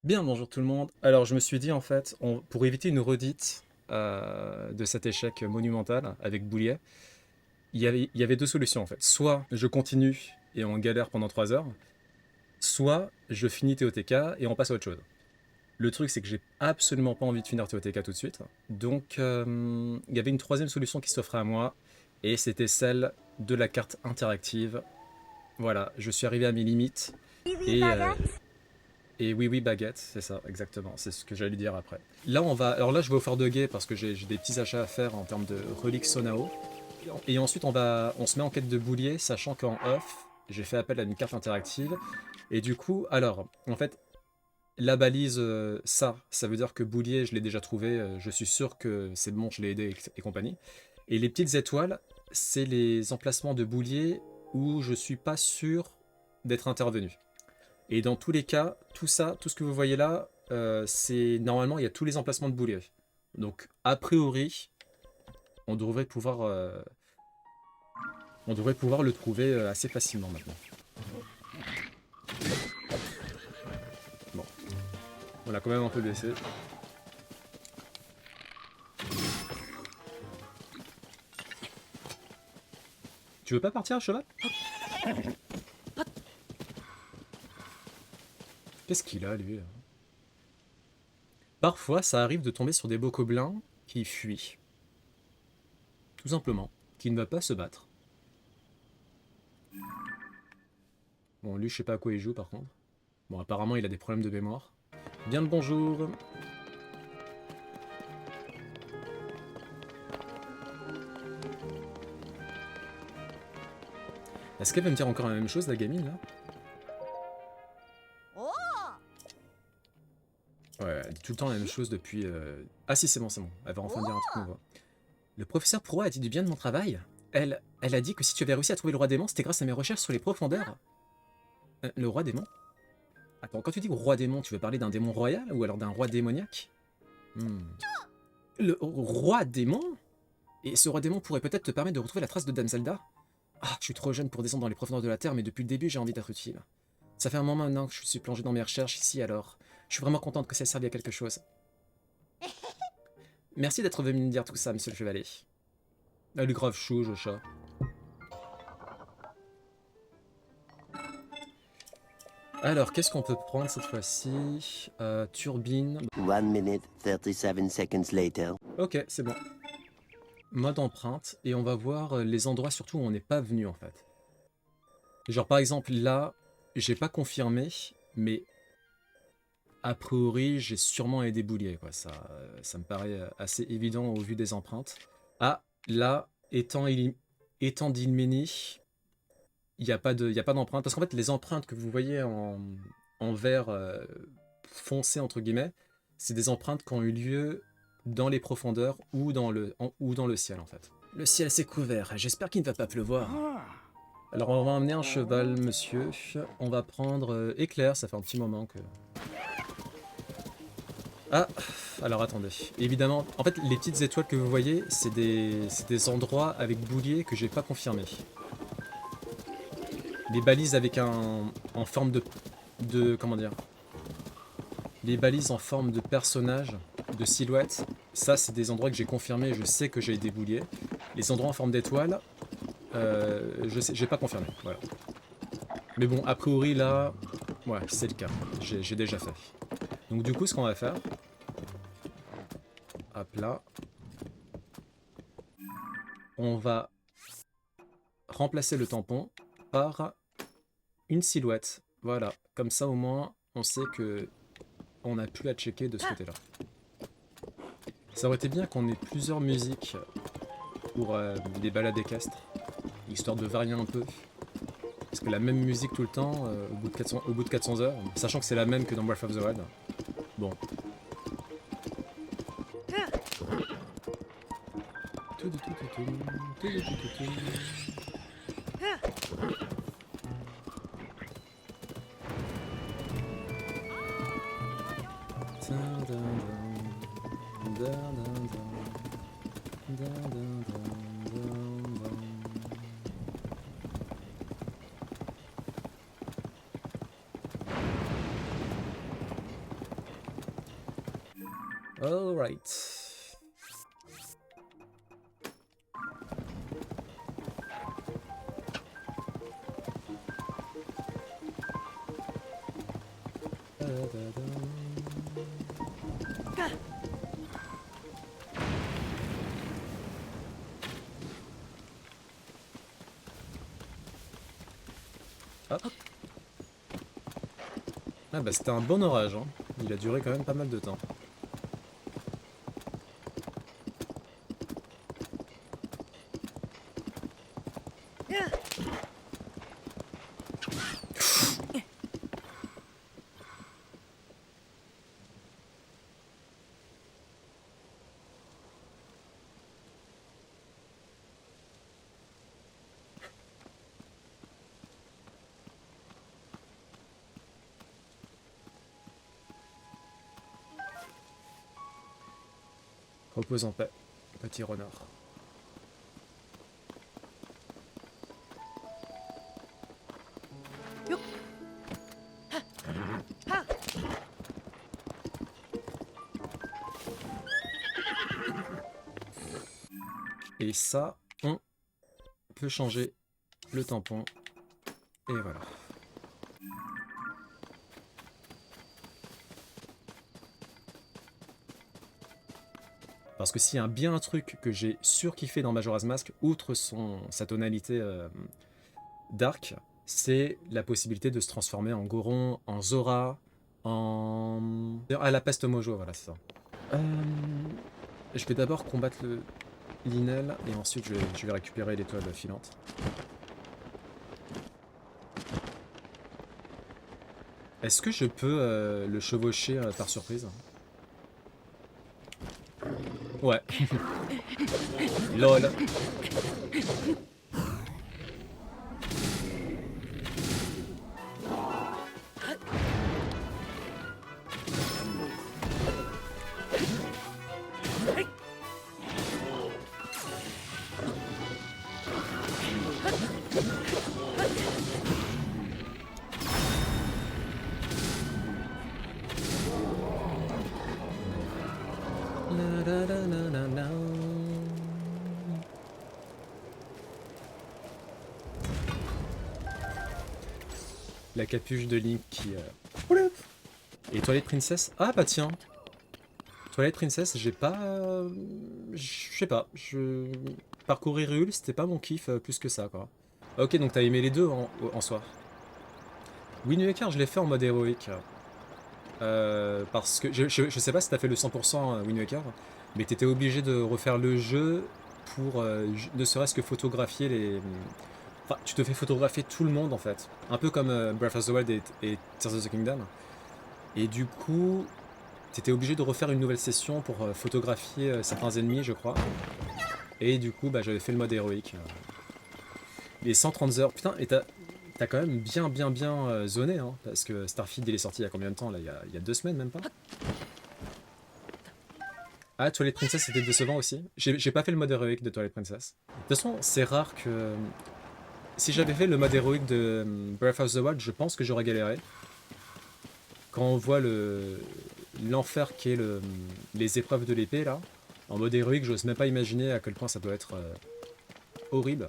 Bien, bonjour tout le monde. Alors, je me suis dit, en fait, pour éviter une redite de cet échec monumental avec Boulier, il y avait deux solutions, en fait. Soit je continue et on galère pendant 3 heures, soit je finis TOTK et on passe à autre chose. Le truc, c'est que j'ai absolument pas envie de finir TOTK tout de suite. Donc, il y avait une troisième solution qui s'offrait à moi, et c'était celle de la carte interactive. Voilà, je suis arrivé à mes limites, Oui, oui, et baguette. Et oui, oui, baguette, c'est ça, exactement. C'est ce que j'allais dire après. Là, on va. Alors là, je vais au Fort de Guet parce que j'ai des petits achats à faire en termes de reliques Sonao. Et ensuite, on se met en quête de boulier, sachant qu'en off, j'ai fait appel à une carte interactive. Et du coup, alors, en fait, la balise, ça veut dire que boulier, je l'ai déjà trouvé. Je suis sûr que c'est bon, je l'ai aidé et compagnie. Et les petites étoiles, c'est les emplacements de boulier où je suis pas sûr d'être intervenu. Et dans tous les cas, tout ça, tout ce que vous voyez là, c'est normalement il y a tous les emplacements de boulier. Donc a priori, on devrait pouvoir, euh, on devrait pouvoir le trouver assez facilement maintenant. Bon, on l'a quand même un peu baissé. Tu veux pas partir, cheval? Qu'est-ce qu'il a lui? Parfois, ça arrive de tomber sur des bocoblins qui fuient, tout simplement, qui ne va pas se battre. Bon, lui, je sais pas à quoi il joue par contre. Bon, apparemment, il a des problèmes de mémoire. Bien le bonjour. Est-ce qu'elle va me dire encore la même chose, la gamine, là? Oh, Ouais, elle dit tout le temps la même chose depuis... Ah si, c'est bon, c'est bon. Elle va enfin dire un truc nouveau. Le professeur Pro a dit du bien de mon travail. Elle a dit que si tu avais réussi à trouver le roi démon, c'était grâce à mes recherches sur les profondeurs. Le roi démon? Attends, quand tu dis roi démon, tu veux parler d'un démon royal ou alors d'un roi démoniaque? Hmm. Le roi démon? Et ce roi démon pourrait peut-être te permettre de retrouver la trace de Dame Zelda? Ah, je suis trop jeune pour descendre dans les profondeurs de la Terre, mais depuis le début, j'ai envie d'être utile. Ça fait un moment maintenant que je suis plongé dans mes recherches ici, alors je suis vraiment contente que ça serve à quelque chose. Merci d'être venu me dire tout ça, monsieur le chevalier. Elle est grave chou, le chat. Alors, qu'est-ce qu'on peut prendre cette fois-ci? Turbine. 1 minute, 37 seconds later. Ok, c'est bon. Mode empreinte. Et on va voir les endroits surtout où on n'est pas venu en fait. Genre par exemple là, j'ai pas confirmé, mais a priori j'ai sûrement aidé Boulier, quoi. Ça me paraît assez évident au vu des empreintes. Ah, là, étant d'Ilmeni, il n'y a pas d'empreinte. Parce qu'en fait, les empreintes que vous voyez en vert foncé, entre guillemets, c'est des empreintes qui ont eu lieu dans les profondeurs ou dans le ciel, en fait. Le ciel s'est couvert. J'espère qu'il ne va pas pleuvoir. Alors, on va emmener un cheval, monsieur. On va prendre Éclair. Ça fait un petit moment que... Ah, alors attendez. Évidemment, en fait, les petites étoiles que vous voyez, c'est des endroits avec boulier que j'ai pas confirmé. Les balises avec en forme comment dire, les balises en forme de personnage, de silhouette, ça c'est des endroits que j'ai confirmé, je sais que j'ai déboulié. Les endroits en forme d'étoile, je sais, j'ai pas confirmé, voilà. Mais bon, a priori là, ouais, c'est le cas, j'ai déjà fait. Donc du coup, ce qu'on va faire, hop là, on va remplacer le tampon par une silhouette. Voilà, comme ça au moins, on sait que on n'a plus à checker de ce côté-là. Ça aurait été bien qu'on ait plusieurs musiques pour des balades équestres, histoire de varier un peu. Parce que la même musique tout le temps, au bout de 400 heures, sachant que c'est la même que dans Breath of the Wild. Bon. Alright. Hop. Ah bah c'était un bon orage, hein. Il a duré quand même pas mal de temps. Repose en paix, petit renard. Et ça, on peut changer le tampon. Et voilà. Parce que s'il y a bien un truc que j'ai surkiffé dans Majora's Mask, outre sa tonalité dark, c'est la possibilité de se transformer en Goron, en Zora, en... Ah, la peste Mojo, voilà, c'est ça. Je vais d'abord combattre le Linel, et ensuite je vais récupérer l'étoile filante. Est-ce que je peux le chevaucher par surprise? Ouais. LOL. La capuche de Link qui... Et Twilight Princess? Ah bah tiens. Twilight Princess, j'ai pas... Je sais pas. Parcourir Hyrule, c'était pas mon kiff plus que ça, quoi. Ok, donc t'as aimé les deux en soi. Wind Waker, je l'ai fait en mode héroïque. Parce que... Je sais pas si t'as fait le 100% Wind Waker, mais t'étais obligé de refaire le jeu pour ne serait-ce que photographier les... Enfin, tu te fais photographier tout le monde en fait. Un peu comme Breath of the Wild et Tears of the Kingdom. Et du coup, t'étais obligé de refaire une nouvelle session pour photographier certains ennemis, je crois. Et du coup, bah, j'avais fait le mode héroïque. Les 130 heures. Putain, et t'as quand même bien zoné, hein. Parce que Starfield, il est sorti il y a combien de temps là, il y a 2 semaines même pas. Ah, Twilight Princess, c'était décevant aussi. J'ai pas fait le mode héroïque de Twilight Princess. De toute façon, c'est rare que... Si j'avais fait le mode héroïque de Breath of the Wild, je pense que j'aurais galéré. Quand on voit l'enfer qu'est les épreuves de l'épée, là, en mode héroïque, j'ose même pas imaginer à quel point ça doit être horrible.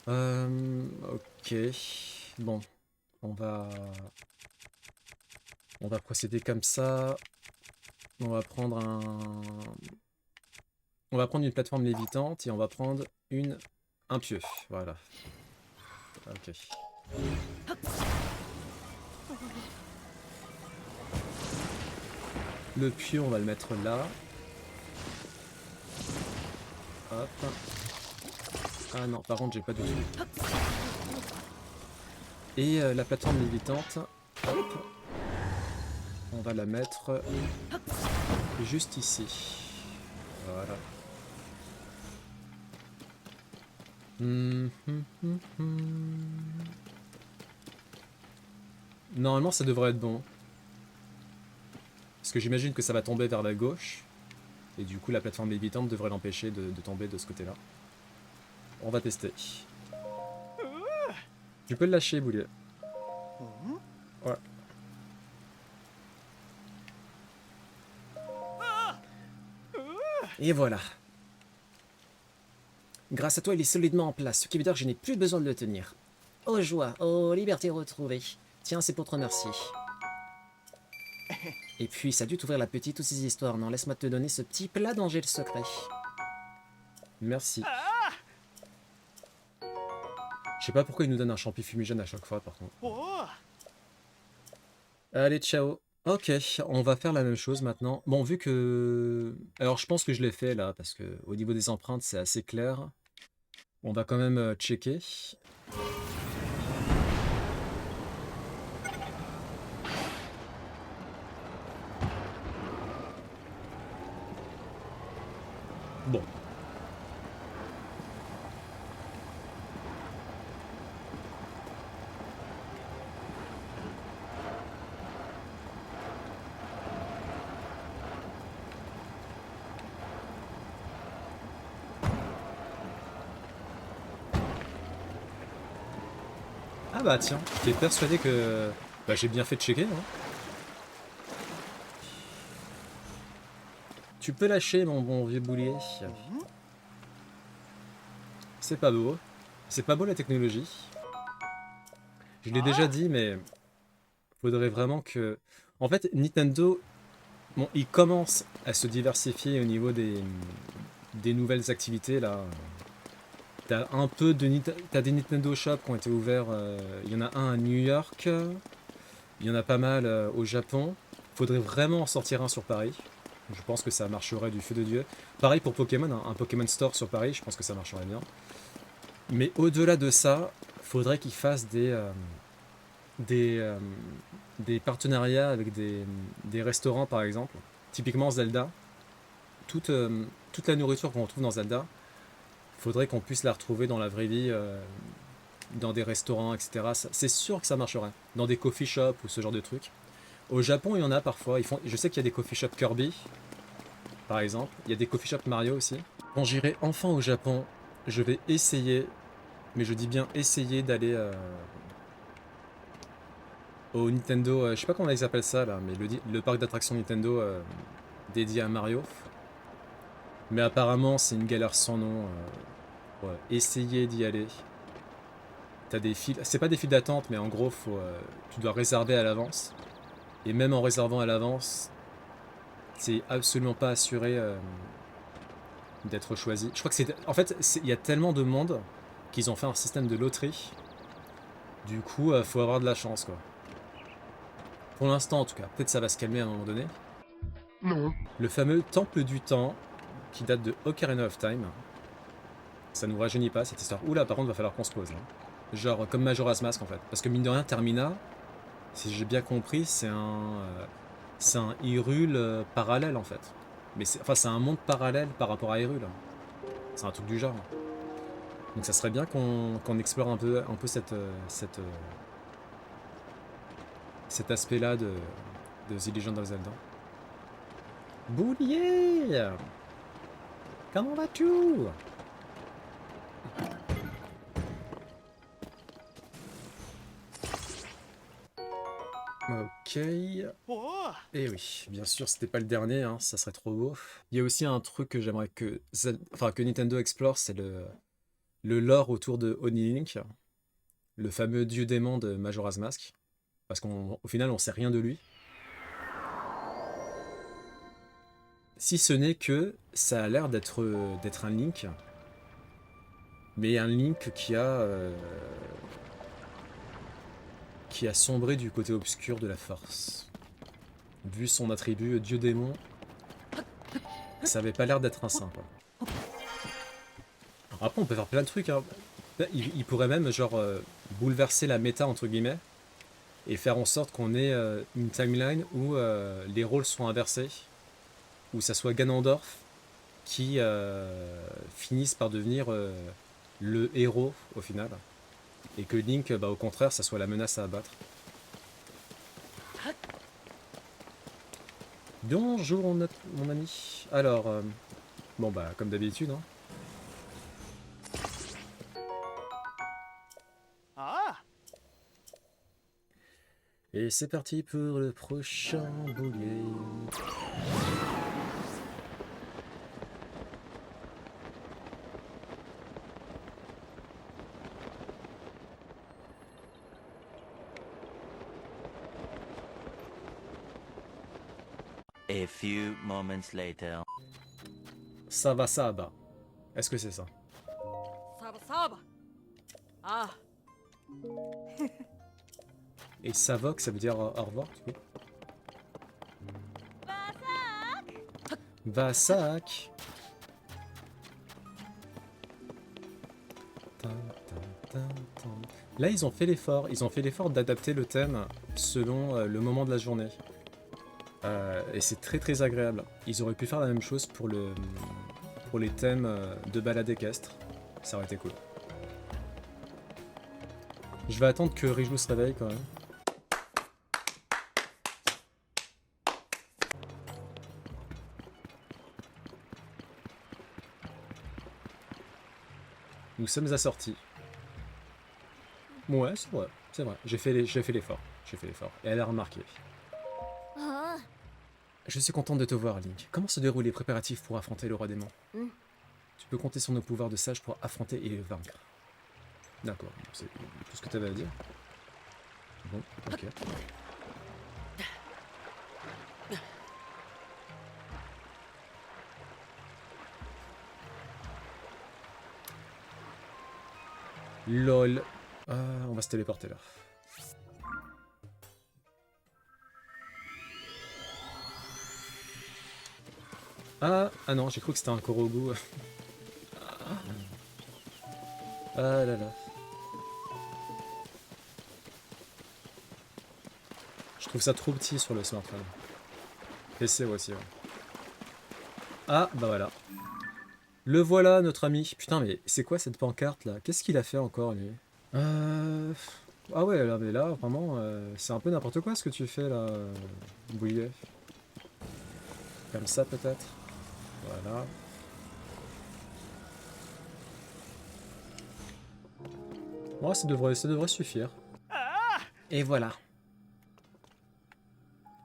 Ok. Bon. On va procéder comme ça. On va prendre On va prendre une plateforme lévitante et on va prendre un pieu. Voilà. Ok. Le pieu, on va le mettre là. Hop. Ah non, par contre, j'ai pas du tout. Et la plateforme lévitante, hop. On va la mettre juste ici. Voilà. Normalement, ça devrait être bon. Parce que j'imagine que ça va tomber vers la gauche. Et du coup, la plateforme lévitante devrait l'empêcher de tomber de ce côté-là. On va tester. Tu peux le lâcher, Boulier. Ouais. Et voilà. Grâce à toi, il est solidement en place, ce qui veut dire que je n'ai plus besoin de le tenir. Oh joie, oh liberté retrouvée. Tiens, c'est pour te remercier. Et puis, ça a dû t'ouvrir l'appétit, toutes ces histoires, non? Laisse-moi te donner ce petit plat dont j'ai le secret. Merci. Je sais pas pourquoi il nous donne un champi fumigène à chaque fois, par contre. Allez, ciao. Ok, on va faire la même chose maintenant. Bon, vu que... Alors, je pense que je l'ai fait, là, parce que au niveau des empreintes, c'est assez clair. On va quand même checker. Bon. Ah bah tiens, t'es persuadé que... Bah j'ai bien fait de checker, hein. Tu peux lâcher mon bon vieux boulier. C'est pas beau. C'est pas beau la technologie. Je l'ai déjà dit, mais... Faudrait vraiment que... En fait, Nintendo... Bon, il commence à se diversifier au niveau des nouvelles activités, là. T'as un peu de... T'as des Nintendo Shop qui ont été ouverts. Il y en a un à New York. Il y en a pas mal au Japon. Faudrait vraiment en sortir un sur Paris. Je pense que ça marcherait du feu de Dieu. Pareil pour Pokémon, hein, un Pokémon Store sur Paris, je pense que ça marcherait bien. Mais au-delà de ça, faudrait qu'ils fassent des, euh, des partenariats avec des restaurants, par exemple. Typiquement Zelda. Toute la nourriture qu'on retrouve dans Zelda, faudrait qu'on puisse la retrouver dans la vraie vie, dans des restaurants, etc. C'est sûr que ça marcherait. Dans des coffee shops ou ce genre de trucs. Au Japon, il y en a parfois. Je sais qu'il y a des coffee shops Kirby, par exemple. Il y a des coffee shops Mario aussi. Quand j'irai enfin au Japon, je vais essayer, mais je dis bien essayer d'aller au Nintendo, je sais pas comment ils appellent ça là, mais le parc d'attractions Nintendo dédié à Mario. Mais apparemment, c'est une galère sans nom. Ouais, essayer d'y aller. T'as des files, c'est pas des files d'attente, mais en gros, tu dois réserver à l'avance. Et même en réservant à l'avance, c'est absolument pas assuré d'être choisi. Je crois que c'est... En fait, il y a tellement de monde qu'ils ont fait un système de loterie. Du coup, faut avoir de la chance, quoi. Pour l'instant, en tout cas. Peut-être ça va se calmer à un moment donné. Non. Le fameux Temple du Temps, qui date de Ocarina of Time. Ça nous rajeunit pas, cette histoire. Oula, par contre, va falloir qu'on se pose. Hein. Genre, comme Majora's Mask, en fait. Parce que mine de rien, Termina, si j'ai bien compris, c'est un Hyrule parallèle, en fait. Mais c'est un monde parallèle par rapport à Hyrule. C'est un truc du genre. Donc ça serait bien qu'on explore un peu cet aspect-là de The Legend of Zelda. Boulier! Comment vas-tu? Ok. Et oui, bien sûr, c'était pas le dernier, hein, ça serait trop beau. Il y a aussi un truc que j'aimerais que Nintendo explore, c'est le lore autour de Oni Link, le fameux dieu démon de Majora's Mask. Parce qu'au final, on sait rien de lui. Si ce n'est que ça a l'air d'être un Link, mais un Link qui a sombré du côté obscur de la force. Vu son attribut dieu démon, ça avait pas l'air d'être un saint, quoi. Après, on peut faire plein de trucs, hein. Il pourrait même, genre, bouleverser la méta, entre guillemets, et faire en sorte qu'on ait une timeline où les rôles sont inversés, où ça soit Ganondorf qui finisse par devenir le héros, au final, et que Link, bah, au contraire, ça soit la menace à abattre. Bonjour mon ami. Alors, bon bah comme d'habitude, hein. Et c'est parti pour le prochain boulier. A few moments later. Saba Saba. Est-ce que c'est ça? Saba Saba. Ah. Et Savok, ça veut dire au revoir, du coup. Vasak. Là, ils ont fait l'effort. Ils ont fait l'effort d'adapter le thème selon le moment de la journée. Et c'est très très agréable. Ils auraient pu faire la même chose pour les thèmes de balade équestre. Ça aurait été cool. Je vais attendre que Rijou se réveille quand même. Nous sommes assortis. Ouais, c'est vrai, c'est vrai. J'ai fait l'effort. J'ai fait l'effort. Et elle a remarqué. Je suis contente de te voir, Link. Comment se déroulent les préparatifs pour affronter le roi démon? Tu peux compter sur nos pouvoirs de sage pour affronter et le vaincre. D'accord, c'est tout ce que tu avais à dire. Bon, ok. LOL. On va se téléporter là. Ah non, j'ai cru que c'était un Korogu. Ah là là. Je trouve ça trop petit sur le smartphone. PC aussi, ouais. Ah, bah voilà. Le voilà, notre ami. Putain, mais c'est quoi cette pancarte là? Qu'est-ce qu'il a fait encore, lui? Ah ouais, là, mais là, vraiment, c'est un peu n'importe quoi ce que tu fais là, Bouillet. Comme ça, peut-être. Voilà. Bon, ça devrait suffire. Et voilà.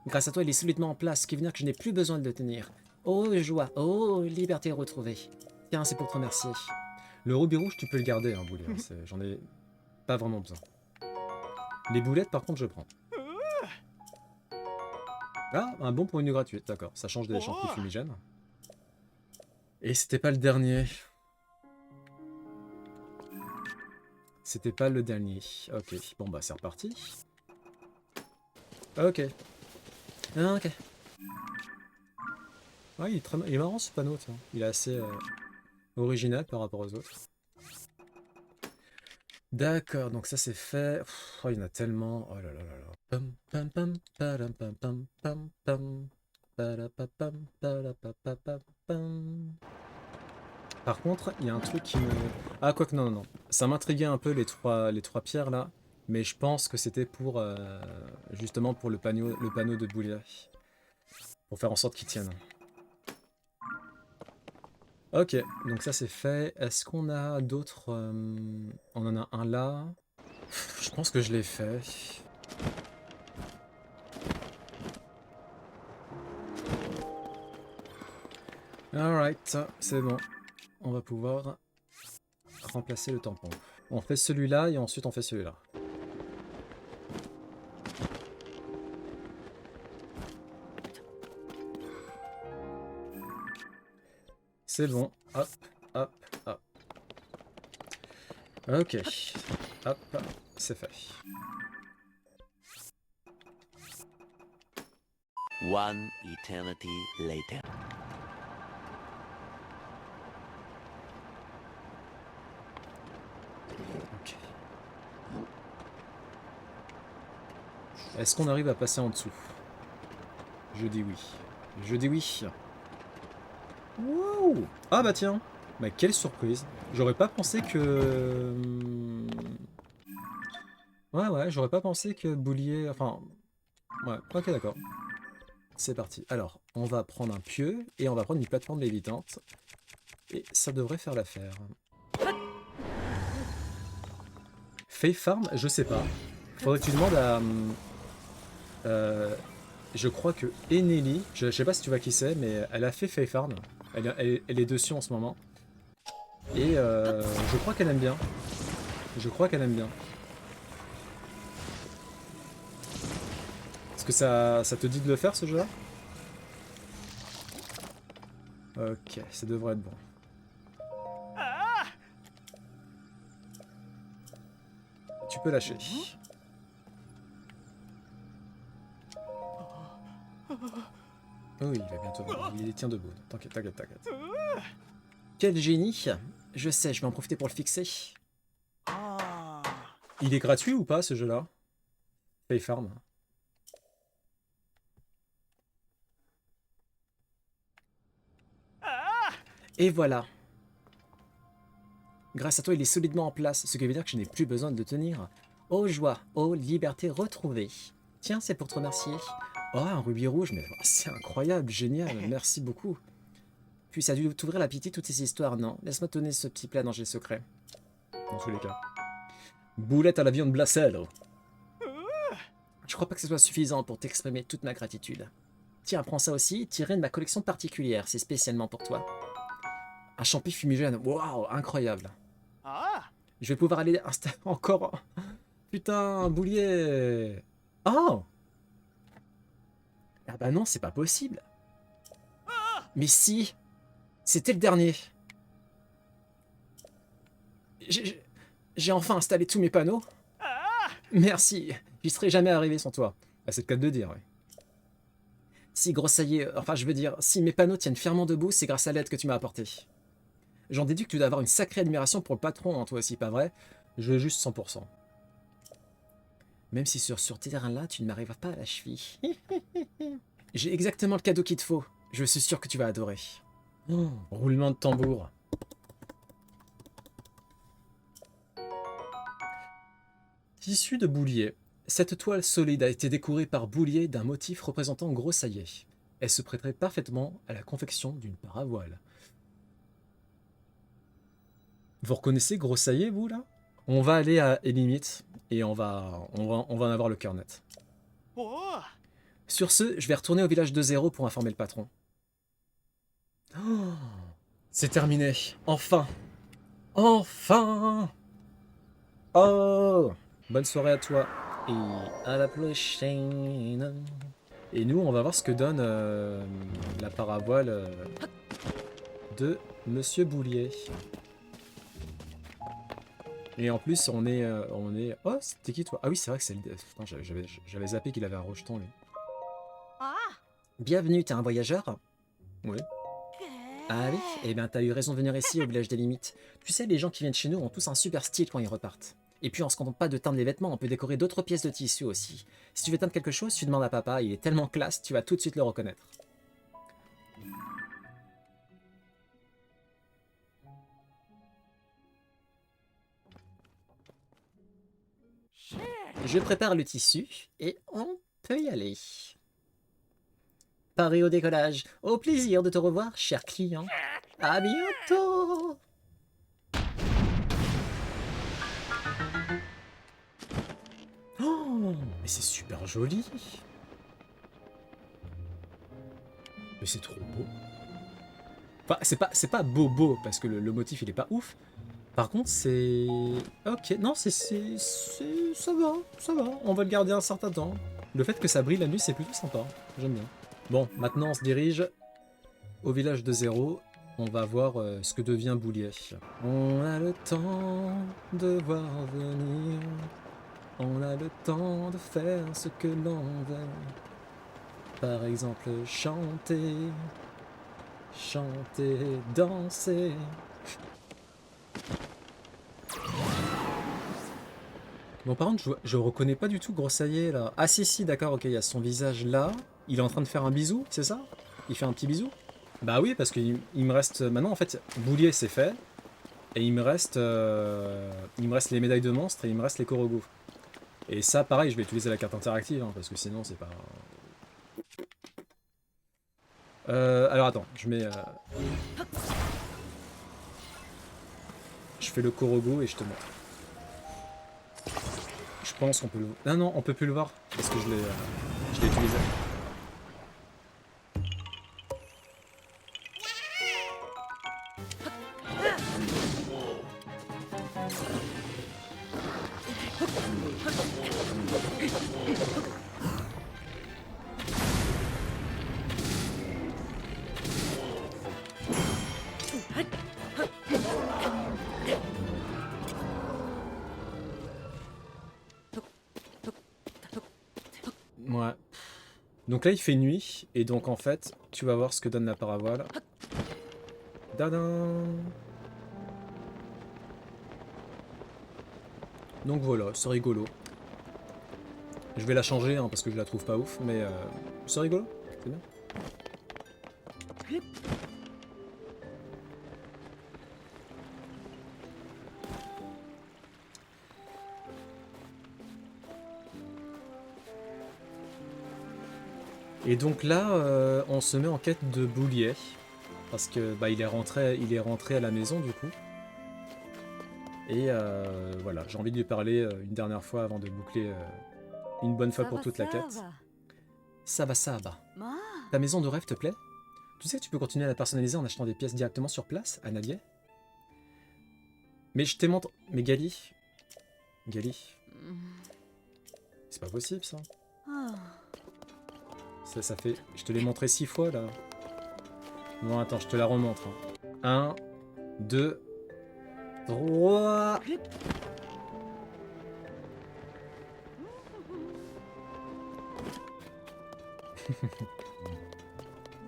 Grâce à toi, il est solidement en place, ce qui veut dire que je n'ai plus besoin de le tenir. Oh, joie. Oh, liberté retrouvée. Tiens, c'est pour te remercier. Le rubis rouge, tu peux le garder, hein, Boulet. Hein, j'en ai pas vraiment besoin. Les boulettes, par contre, je prends. Ah, un bon pour une gratuite, d'accord. Ça change des champignons fumigènes. Et c'était pas le dernier. C'était pas le dernier. Ok, bon bah c'est reparti. Ok. Ah, ok. Ouais, il est marrant ce panneau, tiens. Il est assez original par rapport aux autres. D'accord, donc ça c'est fait. Pff, oh, il y en a tellement. Oh là là là là. Pam pam pam padam, pam pam pam pam padapapam, padapapapam, pam. Par contre, il y a un truc qui me... Ah, quoique, non, non, non. Ça m'intriguait un peu les trois pierres là, mais je pense que c'était pour justement pour le panneau de Boulia. Pour faire en sorte qu'il tienne. Ok, donc ça c'est fait. Est-ce qu'on a d'autres... On en a un là. Je pense que je l'ai fait. Alright, c'est bon. On va pouvoir remplacer le tampon. On fait celui-là et ensuite on fait celui-là. C'est bon. Hop, hop, hop. Ok. Hop, c'est fait. One eternity later. Ok. Est-ce qu'on arrive à passer en dessous? Je dis oui. Je dis oui. Wow. Ah bah tiens. Mais quelle surprise. J'aurais pas pensé que... Ouais, j'aurais pas pensé que Boulier... Enfin... Ouais, ok d'accord. C'est parti. Alors, on va prendre un pieu et on va prendre une plateforme lévitante. Et ça devrait faire l'affaire. Fae Farm, je sais pas. Faudrait que tu demandes à... je crois que Eneli, je sais pas si tu vois qui c'est, mais elle a fait Fae Farm. Elle est dessus en ce moment. Et je crois qu'elle aime bien. Je crois qu'elle aime bien. Est-ce que ça te dit de le faire ce jeu-là? Ok, ça devrait être bon. Tu peux lâcher. Oui, il va bientôt venir. Il tient debout. T'inquiète, t'inquiète, t'inquiète. Quel génie! Je sais, je vais en profiter pour le fixer. Il est gratuit ou pas, ce jeu-là? Pay Farm. Et voilà. Grâce à toi, il est solidement en place, ce qui veut dire que je n'ai plus besoin de le tenir. Oh joie, oh liberté retrouvée. Tiens, c'est pour te remercier. Oh, un rubis rouge, mais c'est incroyable, génial, merci beaucoup. Puis ça a dû t'ouvrir l'appétit toutes ces histoires, non? Laisse-moi te donner ce petit plat danger secret. Dans tous les cas. Boulette à la viande blacelle. Je crois pas que ce soit suffisant pour t'exprimer toute ma gratitude. Tiens, prends ça aussi, tiré de ma collection particulière, c'est spécialement pour toi. Un champi fumigène, waouh, incroyable. Je vais pouvoir aller installer encore... Putain, un boulier. Oh! Ah bah non, c'est pas possible. Mais si, c'était le dernier. J'ai enfin installé tous mes panneaux. Merci, j'y serais jamais arrivé sans toi. Ah, c'est le cas de dire, oui. Si Grossaillé, enfin je veux dire, si mes panneaux tiennent fièrement debout, c'est grâce à l'aide que tu m'as apportée. J'en déduis que tu dois avoir une sacrée admiration pour le patron, hein, toi aussi, pas vrai? Je veux juste 100%. Même si sur tes terrains-là, tu ne m'arriveras pas à la cheville. J'ai exactement le cadeau qu'il te faut. Je suis sûr que tu vas adorer. Oh, roulement de tambour. Tissu de Boulier. Cette toile solide a été décorée par Boulier d'un motif représentant Grossaillé. Elle se prêterait parfaitement à la confection d'une paravoile. Vous reconnaissez Grossaillé, vous, là? On va aller à Elimite et on va en avoir le cœur net. Sur ce, je vais retourner au village de Zéro pour informer le patron. Oh, c'est terminé. Enfin. Enfin. Oh. Bonne soirée à toi. Et à la prochaine. Et nous, on va voir ce que donne la paravoile de Monsieur Boulier. Et en plus, on est... Oh, c'était qui, toi? Ah oui, c'est vrai que c'est le... Putain, j'avais zappé qu'il avait un rejeton, lui. Bienvenue, t'es un voyageur? Oui. Ah oui? Eh bien, t'as eu raison de venir ici, au village des limites. Tu sais, les gens qui viennent chez nous ont tous un super style quand ils repartent. Et puis, on se contente pas de teindre les vêtements, on peut décorer d'autres pièces de tissu aussi. Si tu veux teindre quelque chose, tu demandes à papa, il est tellement classe, tu vas tout de suite le reconnaître. Je prépare le tissu et on peut y aller. Paris au décollage. Au plaisir de te revoir, cher client. À bientôt. Oh, mais c'est super joli. Mais c'est trop beau. Enfin, c'est pas beau parce que le motif il est pas ouf. Par contre, c'est... Ok, non, ça va, on va le garder un certain temps. Le fait que ça brille la nuit, c'est plutôt sympa, j'aime bien. Bon, maintenant on se dirige au village de Zéro. On va voir ce que devient Boulier. On a le temps de voir venir. On a le temps de faire ce que l'on veut. Par exemple, chanter, danser. Bon, par contre, je reconnais pas du tout Grossaillé, là. Ah si, d'accord, ok, il y a son visage là. Il est en train de faire un bisou, c'est ça? Il fait un petit bisou? Bah oui, parce qu'il me reste... Maintenant, en fait, Boulier, c'est fait. Et il me reste les médailles de monstres et il me reste les Korogu. Et ça, pareil, je vais utiliser la carte interactive, hein, parce que sinon, c'est pas... alors, attends, je mets... Je fais le Korogu et je te montre. Je pense qu'on peut le... Ah non, on peut plus le voir, parce que je l'ai utilisé. Ouais. Donc là, il fait nuit, et donc en fait, tu vas voir ce que donne la paravoile. Tadam! Donc voilà, c'est rigolo. Je vais la changer hein, parce que je la trouve pas ouf, mais c'est rigolo, c'est bien. Et donc là, on se met en quête de Boulier, parce que bah, il est rentré à la maison du coup. Et voilà, j'ai envie de lui parler une dernière fois avant de boucler une bonne fois pour toute la quête. Ça va. Ma. Ta maison de rêve te plaît? Tu sais que tu peux continuer à la personnaliser en achetant des pièces directement sur place, à Nadia? Mais je t'ai montré... Mais Gali? C'est pas possible ça. Ça fait... Je te l'ai montré 6 fois là. Bon attends, je te la remontre. 1, 2, 3...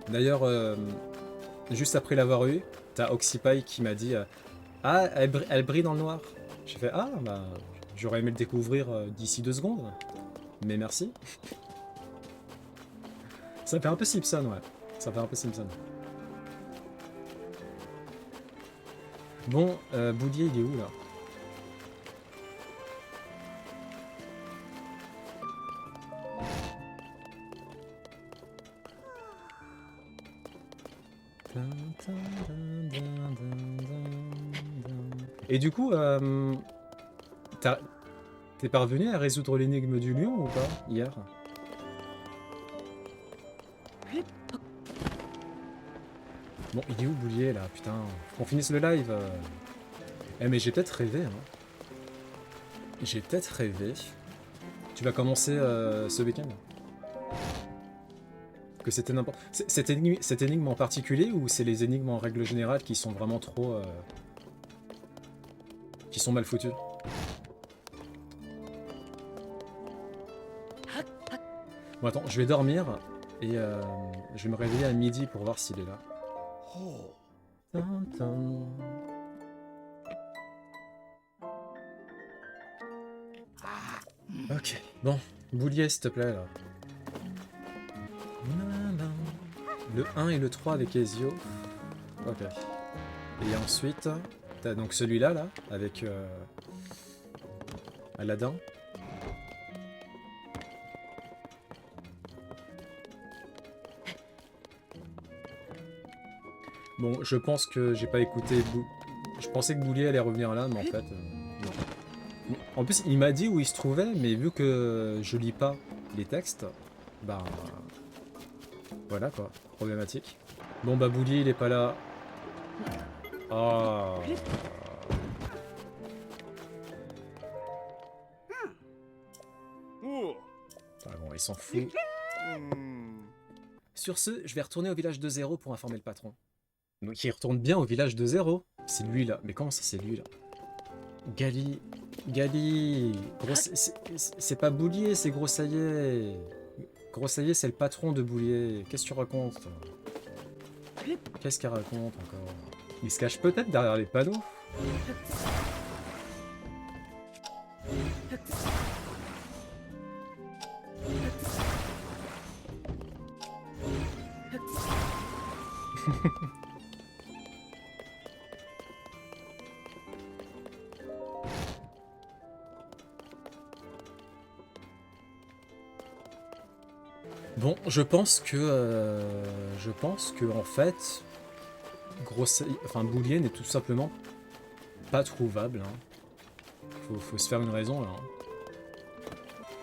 D'ailleurs, juste après l'avoir eu, t'as Oxypie qui m'a dit ah, elle brille dans le noir. J'ai fait ah, bah, j'aurais aimé le découvrir d'ici 2 secondes. Mais merci. Ça fait un peu Simpson, ouais. Ça fait un peu Simpson. Bon, Boulier, il est où là? Et du coup, t'es parvenu à résoudre l'énigme du lion ou pas, hier? Bon, il est où Boulier là, putain? Faut qu'on finisse le live. Eh mais j'ai peut-être rêvé, hein. J'ai peut-être rêvé. Tu vas commencer ce week-end? Que c'était n'importe... Cette énigme en particulier ou c'est les énigmes en règle générale qui sont vraiment trop... qui sont mal foutues? Bon attends, je vais dormir et je vais me réveiller à midi pour voir s'il est là. Ok, bon, Boulier s'il te plaît là. Le 1 et le 3 avec Ezio. Ok. Et ensuite, t'as donc celui-là, là, avec Aladdin. Bon, je pense que j'ai pas écouté... Je pensais que Boulier allait revenir là, mais en fait... non. En plus, il m'a dit où il se trouvait, mais vu que je lis pas les textes, bah... Voilà quoi, problématique. Bon bah Boulier il est pas là. Ah. Ah bon, il s'en fout. Sur ce, je vais retourner au village de 0 pour informer le patron. Donc il retourne bien au village de 0. C'est lui là. Mais comment ça c'est lui là? Gali. C'est pas Boulier, c'est Grossaillet. Grossaillet, c'est le patron de Boulier. Qu'est-ce que tu racontes? Qu'est-ce qu'elle raconte encore? Il se cache peut-être derrière les panneaux. Bon, je pense que en fait, Boulier n'est tout simplement pas trouvable. Hein. Faut se faire une raison là. Hein.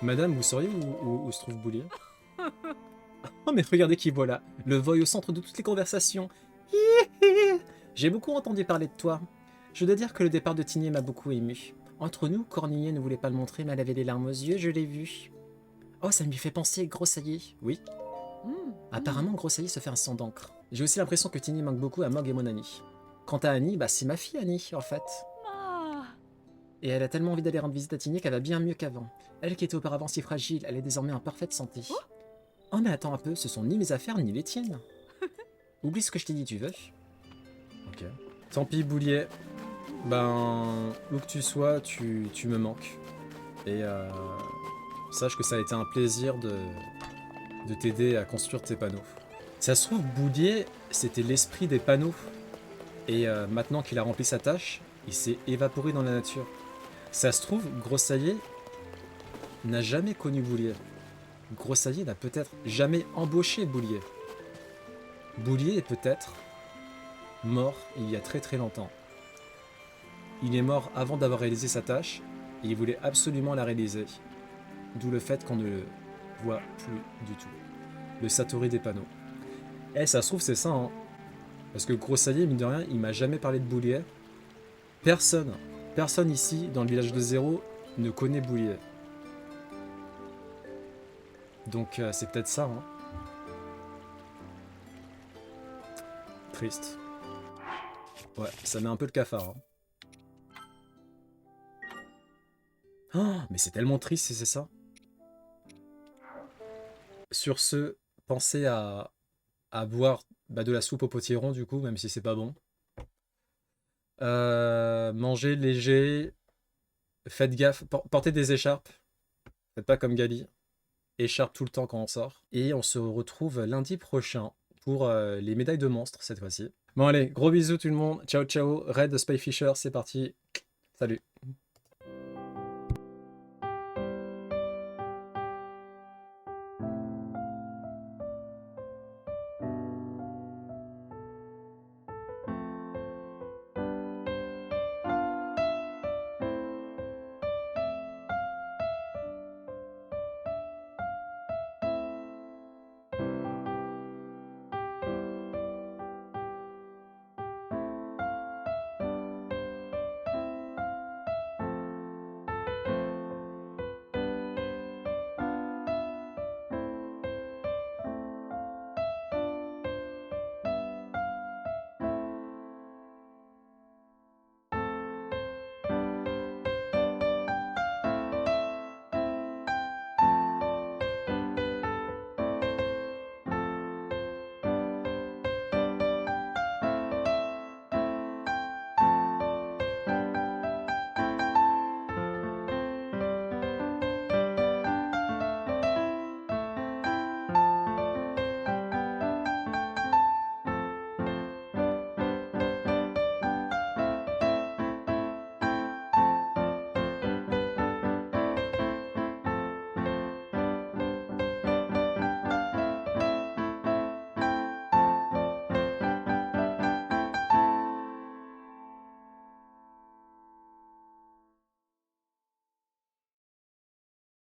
Madame, vous sauriez où se trouve Boulier? Oh mais regardez qui voilà, le voy au centre de toutes les conversations. J'ai beaucoup entendu parler de toi. Je dois dire que le départ de Tinier m'a beaucoup ému. Entre nous, Cornigné ne voulait pas le montrer, mais elle avait les larmes aux yeux, je l'ai vu. Oh, ça me lui fait penser, Grossaillet. Oui. Apparemment, Grossaillet se fait un sang d'encre. J'ai aussi l'impression que Tini manque beaucoup à Mog et mon Annie. Quant à Annie, bah c'est ma fille Annie, en fait. Et elle a tellement envie d'aller rendre visite à Tigny qu'elle va bien mieux qu'avant. Elle qui était auparavant si fragile, elle est désormais en parfaite santé. Oh mais attends un peu, ce sont ni mes affaires ni les tiennes. Oublie ce que je t'ai dit, tu veux? Ok. Tant pis, Boulier. Ben, où que tu sois, tu me manques. Et sache que ça a été un plaisir de t'aider à construire tes panneaux. Ça se trouve, Boulier, c'était l'esprit des panneaux. Et maintenant qu'il a rempli sa tâche, il s'est évaporé dans la nature. Ça se trouve, Grossaillé n'a jamais connu Boulier. Grossaillé n'a peut-être jamais embauché Boulier. Boulier est peut-être mort il y a très très longtemps. Il est mort avant d'avoir réalisé sa tâche et il voulait absolument la réaliser. D'où le fait qu'on ne le voit plus du tout. Le Satori des panneaux. Eh, ça se trouve, c'est ça, hein. Parce que Grossaillé, mine de rien, il m'a jamais parlé de Boulier. Personne ici, dans le village de Zéro, ne connaît Boulier. Donc c'est peut-être ça, hein. Triste. Ouais, ça met un peu le cafard, hein. Oh, mais c'est tellement triste si c'est ça. Sur ce, pensez à boire de la soupe au potiron, du coup, même si c'est pas bon. Mangez léger. Faites gaffe. Portez des écharpes. Faites pas comme Gali. Écharpe tout le temps quand on sort. Et on se retrouve lundi prochain pour les médailles de monstres cette fois-ci. Bon allez, gros bisous tout le monde. Ciao ciao. Red Spyfisher, c'est parti. Salut.